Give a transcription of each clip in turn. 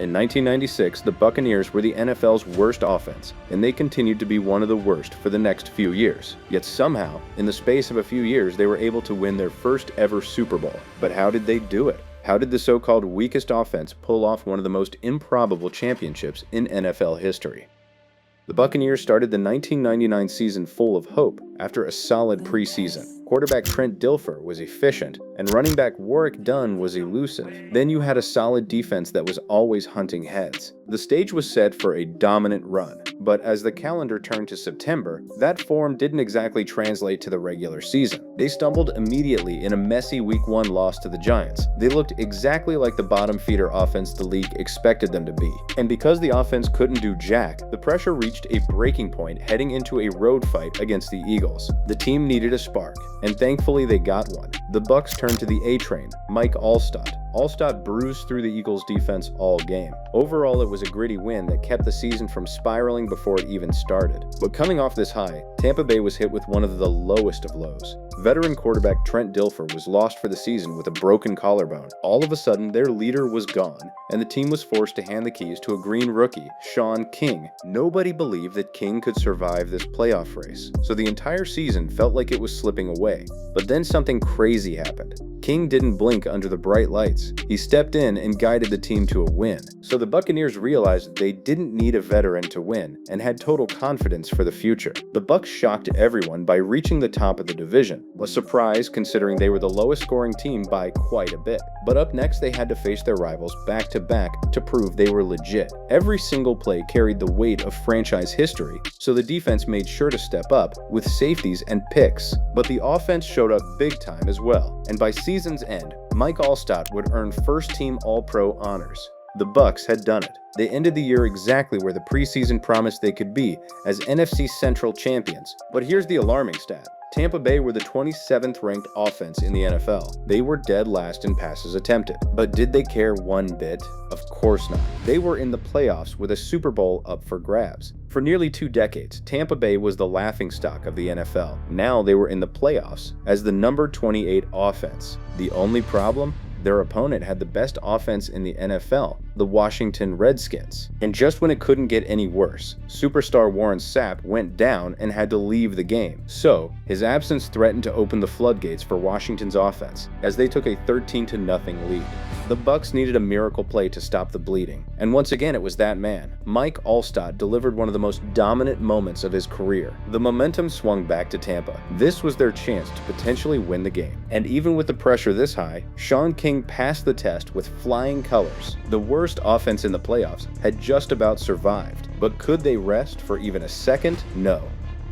In 1996, the Buccaneers were the NFL's worst offense, and they continued to be one of the worst for the next few years. Yet somehow, in the space of a few years, they were able to win their first ever Super Bowl. But how did they do it? How did the so-called weakest offense pull off one of the most improbable championships in NFL history? The Buccaneers started the 1999 season full of hope after a solid preseason. Quarterback Trent Dilfer was efficient, and running back Warwick Dunn was elusive. Then you had a solid defense that was always hunting heads. The stage was set for a dominant run, but as the calendar turned to September, that form didn't exactly translate to the regular season. They stumbled immediately in a messy Week 1 loss to the Giants. They looked exactly like the bottom feeder offense the league expected them to be. And because the offense couldn't do jack, the pressure reached a breaking point heading into a road fight against the Eagles. The team needed a spark, and thankfully they got one. The Bucs turned to the A-Train, Mike Alstott. Alstott bruised through the Eagles' defense all game. Overall, it was a gritty win that kept the season from spiraling before it even started. But coming off this high, Tampa Bay was hit with one of the lowest of lows. Veteran quarterback Trent Dilfer was lost for the season with a broken collarbone. All of a sudden, their leader was gone, and the team was forced to hand the keys to a green rookie, Sean King. Nobody believed that King could survive this playoff race, so the entire season felt like it was slipping away. But then something crazy happened. King didn't blink under the bright lights. He stepped in and guided the team to a win. So the Buccaneers realized they didn't need a veteran to win and had total confidence for the future. The Bucs shocked everyone by reaching the top of the division, a surprise considering they were the lowest scoring team by quite a bit. But up next they had to face their rivals back-to-back to prove they were legit. Every single play carried the weight of franchise history, so the defense made sure to step up with safeties and picks. But the offense showed up big time as well, and by season's end, Mike Alstott would earn first-team All-Pro honors. The Bucs had done it. They ended the year exactly where the preseason promised they could be, as NFC Central champions. But here's the alarming stat. Tampa Bay were the 27th ranked offense in the NFL. They were dead last in passes attempted. But did they care one bit? Of course not. They were in the playoffs with a Super Bowl up for grabs. For nearly 2 decades, Tampa Bay was the laughingstock of the NFL. Now they were in the playoffs as the number 28 offense. The only problem? Their opponent had the best offense in the NFL, the Washington Redskins. And just when it couldn't get any worse, superstar Warren Sapp went down and had to leave the game. So, his absence threatened to open the floodgates for Washington's offense, as they took a 13-0 lead. The Bucs needed a miracle play to stop the bleeding, and once again it was that man. Mike Alstott delivered one of the most dominant moments of his career. The momentum swung back to Tampa. This was their chance to potentially win the game. And even with the pressure this high, Sean King passed the test with flying colors. The worst offense in the playoffs had just about survived. But could they rest for even a second? No.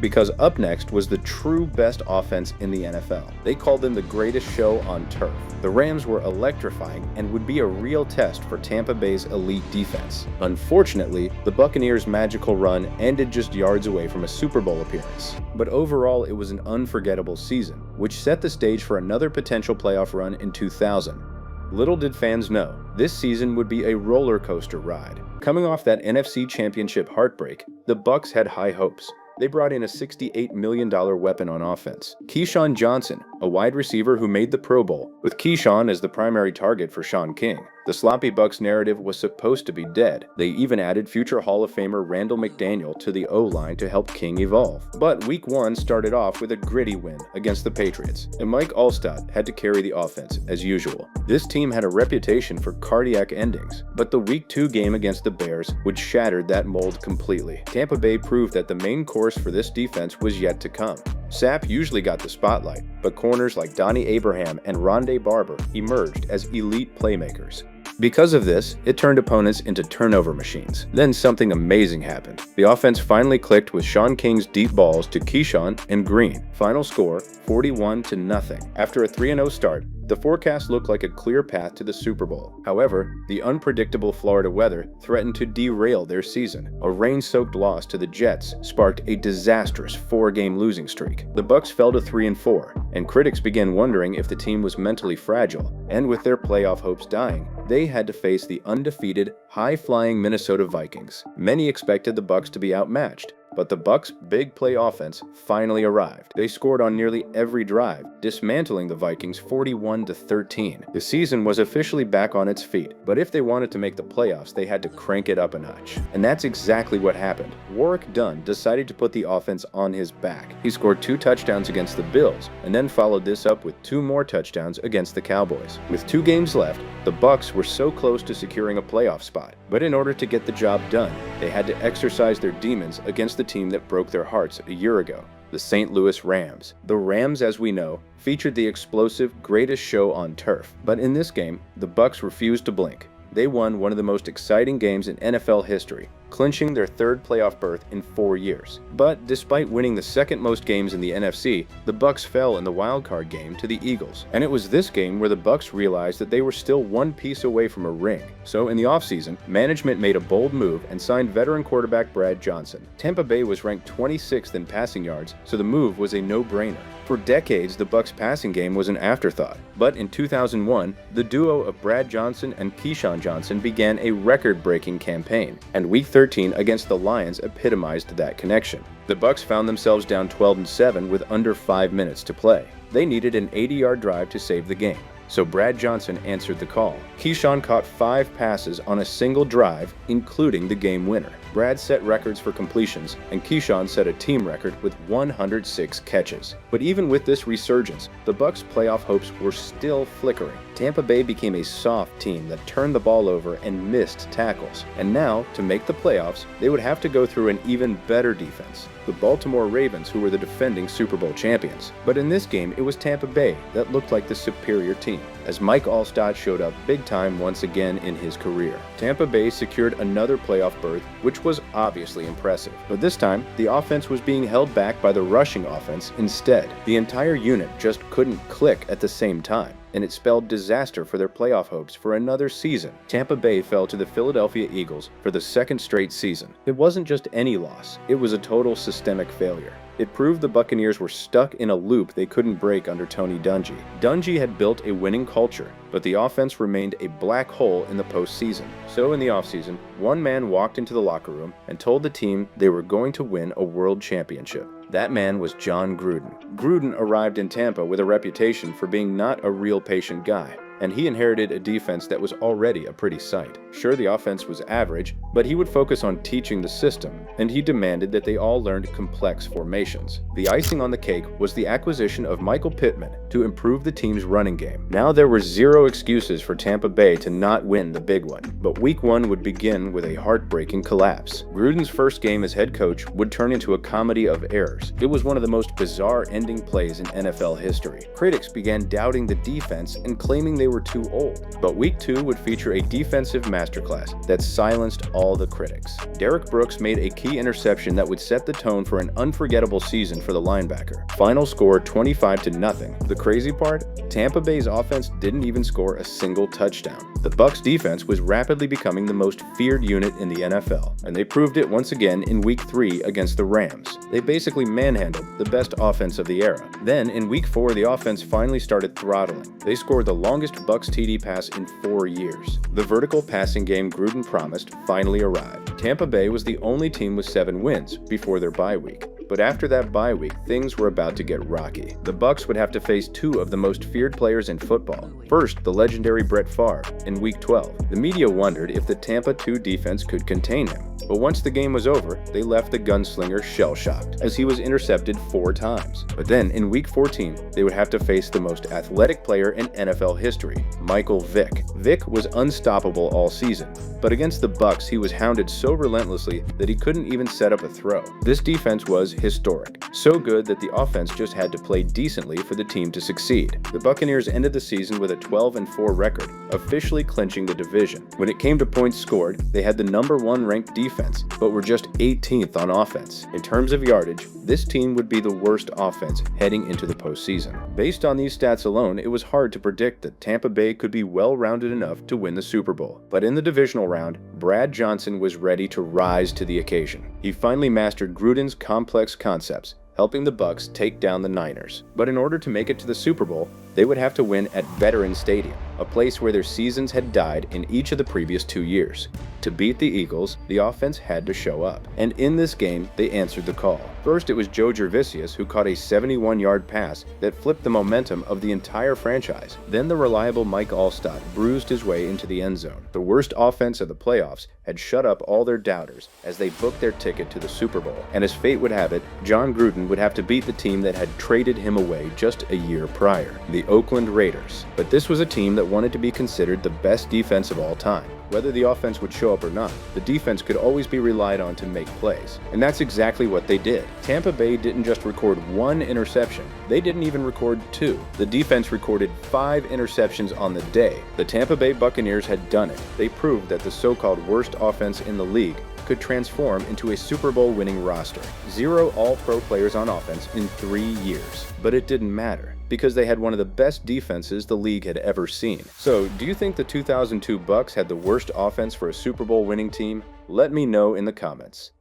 Because up next was the true best offense in the NFL. They called them the greatest show on turf. The Rams were electrifying and would be a real test for Tampa Bay's elite defense. Unfortunately, the Buccaneers' magical run ended just yards away from a Super Bowl appearance. But overall, it was an unforgettable season, which set the stage for another potential playoff run in 2000. Little did fans know, this season would be a roller coaster ride. Coming off that NFC Championship heartbreak, the Bucs had high hopes. They brought in a $68 million weapon on offense, Keyshawn Johnson, a wide receiver who made the Pro Bowl, with Keyshawn as the primary target for Sean King. The sloppy Bucs narrative was supposed to be dead. They even added future Hall of Famer Randall McDaniel to the O-line to help King evolve. But Week 1 started off with a gritty win against the Patriots, and Mike Alstott had to carry the offense as usual. This team had a reputation for cardiac endings, but the Week 2 game against the Bears would shatter that mold completely. Tampa Bay proved that the main course for this defense was yet to come. Sapp usually got the spotlight, but corners like Donnie Abraham and Rondé Barber emerged as elite playmakers. Because of this, it turned opponents into turnover machines. Then something amazing happened. The offense finally clicked with Sean King's deep balls to Keyshawn and Green. Final score, 41-0. After a 3-0 start, the forecast looked like a clear path to the Super Bowl. However, the unpredictable Florida weather threatened to derail their season. A rain-soaked loss to the Jets sparked a disastrous 4-game losing streak. The Bucs fell to 3-4, and critics began wondering if the team was mentally fragile. And with their playoff hopes dying, they had to face the undefeated, high-flying Minnesota Vikings. Many expected the Bucs to be outmatched, But the Bucs' big play offense finally arrived. They scored on nearly every drive, dismantling the Vikings 41-13. The season was officially back on its feet, but if they wanted to make the playoffs, they had to crank it up a notch. And that's exactly what happened. Warwick Dunn decided to put the offense on his back. He scored 2 touchdowns against the Bills, and then followed this up with 2 more touchdowns against the Cowboys. With 2 games left, the Bucs were so close to securing a playoff spot. But in order to get the job done, they had to exercise their demons against the team that broke their hearts a year ago, the St. Louis Rams. The Rams, as we know, featured the explosive, greatest show on turf. But in this game, the Bucs refused to blink. They won one of the most exciting games in NFL history, clinching their 3rd playoff berth in 4 years. But despite winning the 2nd most games in the NFC, the Bucs fell in the wildcard game to the Eagles. And it was this game where the Bucs realized that they were still 1 piece away from a ring. So in the offseason, management made a bold move and signed veteran quarterback Brad Johnson. Tampa Bay was ranked 26th in passing yards, so the move was a no-brainer. For decades, the Bucs' passing game was an afterthought. But in 2001, the duo of Brad Johnson and Keyshawn Johnson began a record-breaking campaign, and Week 13 against the Lions epitomized that connection. The Bucs found themselves down 12-7 with under 5 minutes to play. They needed an 80-yard drive to save the game, so Brad Johnson answered the call. Keyshawn caught 5 passes on a single drive, including the game winner. Brad set records for completions, and Keyshawn set a team record with 106 catches. But even with this resurgence, the Bucs' playoff hopes were still flickering. Tampa Bay became a soft team that turned the ball over and missed tackles. And now, to make the playoffs, they would have to go through an even better defense, the Baltimore Ravens, who were the defending Super Bowl champions. But in this game, it was Tampa Bay that looked like the superior team, as Mike Alstott showed up big time once again in his career. Tampa Bay secured another playoff berth, which was obviously impressive. But this time, the offense was being held back by the rushing offense instead. The entire unit just couldn't click at the same time, and it spelled disaster for their playoff hopes for another season. Tampa Bay fell to the Philadelphia Eagles for the 2nd straight season. It wasn't just any loss, it was a total systemic failure. It proved the Buccaneers were stuck in a loop they couldn't break under Tony Dungy. Dungy had built a winning culture, but the offense remained a black hole in the postseason. So in the offseason, one man walked into the locker room and told the team they were going to win a world championship. That man was John Gruden. Gruden arrived in Tampa with a reputation for being not a real patient guy, and he inherited a defense that was already a pretty sight. Sure, the offense was average, but he would focus on teaching the system, and he demanded that they all learned complex formations. The icing on the cake was the acquisition of Michael Pittman to improve the team's running game. Now there were 0 excuses for Tampa Bay to not win the big one, but Week 1 would begin with a heartbreaking collapse. Gruden's first game as head coach would turn into a comedy of errors. It was one of the most bizarre ending plays in NFL history. Critics began doubting the defense and claiming they were too old. But Week 2 would feature a defensive masterclass that silenced all the critics. Derek Brooks made a key interception that would set the tone for an unforgettable season for the linebacker. Final score 25-0. The crazy part? Tampa Bay's offense didn't even score a single touchdown. The Bucs defense was rapidly becoming the most feared unit in the NFL, and they proved it once again in Week 3 against the Rams. They basically manhandled the best offense of the era. Then in Week 4, the offense finally started throttling. They scored the longest Bucs TD pass in 4 years. The vertical passing game Gruden promised finally arrived. Tampa Bay was the only team with 7 wins before their bye week. But after that bye week, things were about to get rocky. The Bucs would have to face 2 of the most feared players in football. First, the legendary Brett Favre in Week 12. The media wondered if the Tampa 2 defense could contain him. But once the game was over, they left the gunslinger shell-shocked, as he was intercepted 4 times. But then, in Week 14, they would have to face the most athletic player in NFL history, Michael Vick. Vick was unstoppable all season, but against the Bucs, he was hounded so relentlessly that he couldn't even set up a throw. This defense was historic, so good that the offense just had to play decently for the team to succeed. The Buccaneers ended the season with a 12-4 record, officially clinching the division. When it came to points scored, they had the number 1 ranked defense, but were just 18th on offense. In terms of yardage, this team would be the worst offense heading into the postseason. Based on these stats alone, it was hard to predict that Tampa Bay could be well-rounded enough to win the Super Bowl. But in the divisional round, Brad Johnson was ready to rise to the occasion. He finally mastered Gruden's complex concepts, helping the Bucs take down the Niners. But in order to make it to the Super Bowl, they would have to win at Veterans Stadium, a place where their seasons had died in each of the previous 2 years. To beat the Eagles, the offense had to show up, and in this game, they answered the call. First, it was Joe Gervisius who caught a 71-yard pass that flipped the momentum of the entire franchise. Then the reliable Mike Allstott bruised his way into the end zone. The worst offense of the playoffs had shut up all their doubters as they booked their ticket to the Super Bowl. And as fate would have it, John Gruden would have to beat the team that had traded him away just a year prior, the Oakland Raiders. But this was a team that wanted to be considered the best defense of all time. Whether the offense would show up or not, the defense could always be relied on to make plays. And that's exactly what they did. Tampa Bay didn't just record 1 interception, they didn't even record 2. The defense recorded 5 interceptions on the day. The Tampa Bay Buccaneers had done it. They proved that the so-called worst offense in the league could transform into a Super Bowl winning roster. 0 All-Pro players on offense in 3 years. But it didn't matter, because they had one of the best defenses the league had ever seen. So, do you think the 2002 Bucs had the worst offense for a Super Bowl winning team? Let me know in the comments.